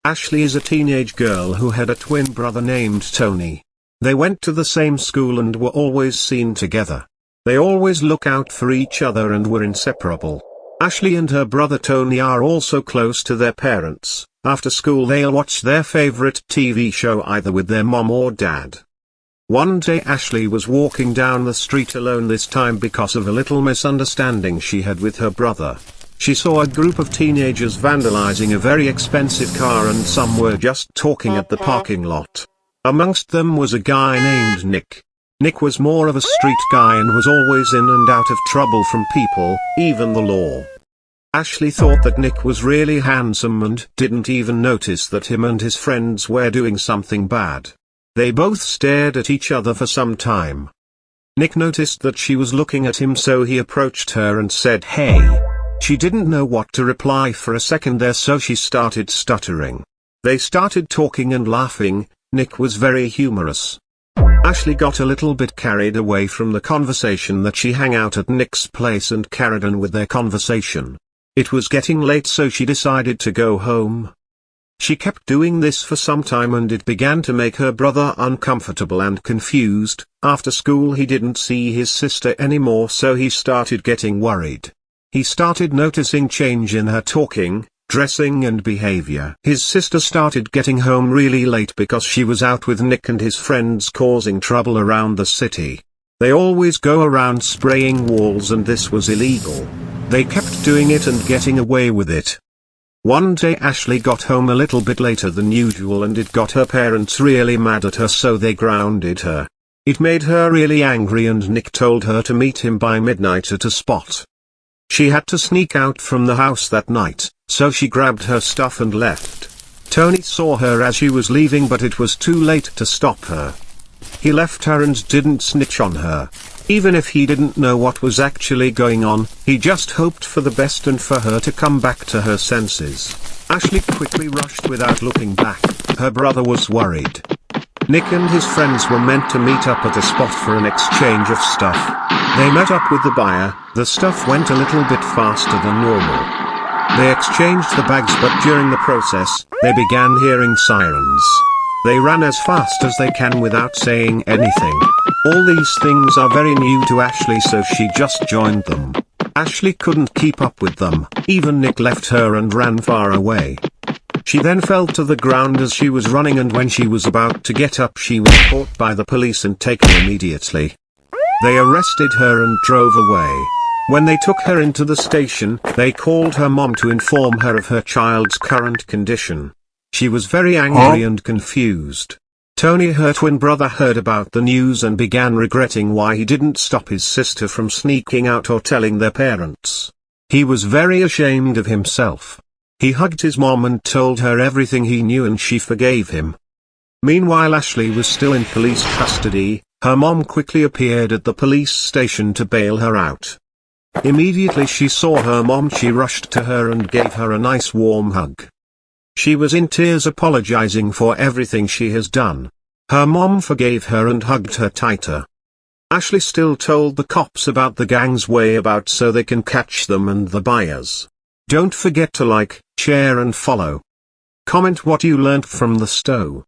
Ashley is a teenage girl who had a twin brother named Tony. They went to the same school and were always seen together. They always look out for each other and were inseparable. Ashley and her brother Tony are also close to their parents. After school they'll watch their favorite TV show either with their mom or dad. One day Ashley was walking down the street alone, this time because of a little misunderstanding she had with her brother. She saw a group of teenagers vandalizing a very expensive car and some were just talking at the parking lot. Amongst them was a guy named Nick. Nick was more of a street guy and was always in and out of trouble from people, even the law. Ashley thought that Nick was really handsome and didn't even notice that him and his friends were doing something bad. They both stared at each other for some time. Nick noticed that she was looking at him, so he approached her and said, "Hey." She didn't know what to reply for a second there, so she started stuttering. They started talking and laughing. Nick was very humorous. Ashley got a little bit carried away from the conversation that she hung out at Nick's place and carried on with their conversation. It was getting late, so she decided to go home. She kept doing this for some time and it began to make her brother uncomfortable and confused. After school he didn't see his sister anymore, so he started getting worried. He started noticing change in her talking, dressing and behavior. His sister started getting home really late because she was out with Nick and his friends causing trouble around the city. They always go around spraying walls and this was illegal. They kept doing it and getting away with it. One day Ashley got home a little bit later than usual and it got her parents really mad at her, so they grounded her. It made her really angry and Nick told her to meet him by midnight at a spot. She had to sneak out from the house that night, so she grabbed her stuff and left. Tony saw her as she was leaving, but it was too late to stop her. He left her and didn't snitch on her. Even if he didn't know what was actually going on, he just hoped for the best and for her to come back to her senses. Ashley quickly rushed without looking back. Her brother was worried. Nick and his friends were meant to meet up at a spot for an exchange of stuff. They met up with the buyer. The stuff went a little bit faster than normal. They exchanged the bags, but during the process, they began hearing sirens. They ran as fast as they can without saying anything. All these things are very new to Ashley, so she just joined them. Ashley couldn't keep up with them. Even Nick left her and ran far away. She then fell to the ground as she was running, and when she was about to get up she was caught by the police and taken immediately. They arrested her and drove away. When they took her into the station, they called her mom to inform her of her child's current condition. She was very angry and confused. Tony, her twin brother, heard about the news and began regretting why he didn't stop his sister from sneaking out or telling their parents. He was very ashamed of himself. He hugged his mom and told her everything he knew, and she forgave him. Meanwhile, Ashley was still in police custody. Her mom quickly appeared at the police station to bail her out. Immediately she saw her mom, she rushed to her and gave her a nice warm hug. She was in tears, apologizing for everything she has done. Her mom forgave her and hugged her tighter. Ashley still told the cops about the gang's whereabouts so they can catch them and the buyers. Don't forget to like, share and follow. Comment what you learned from the story.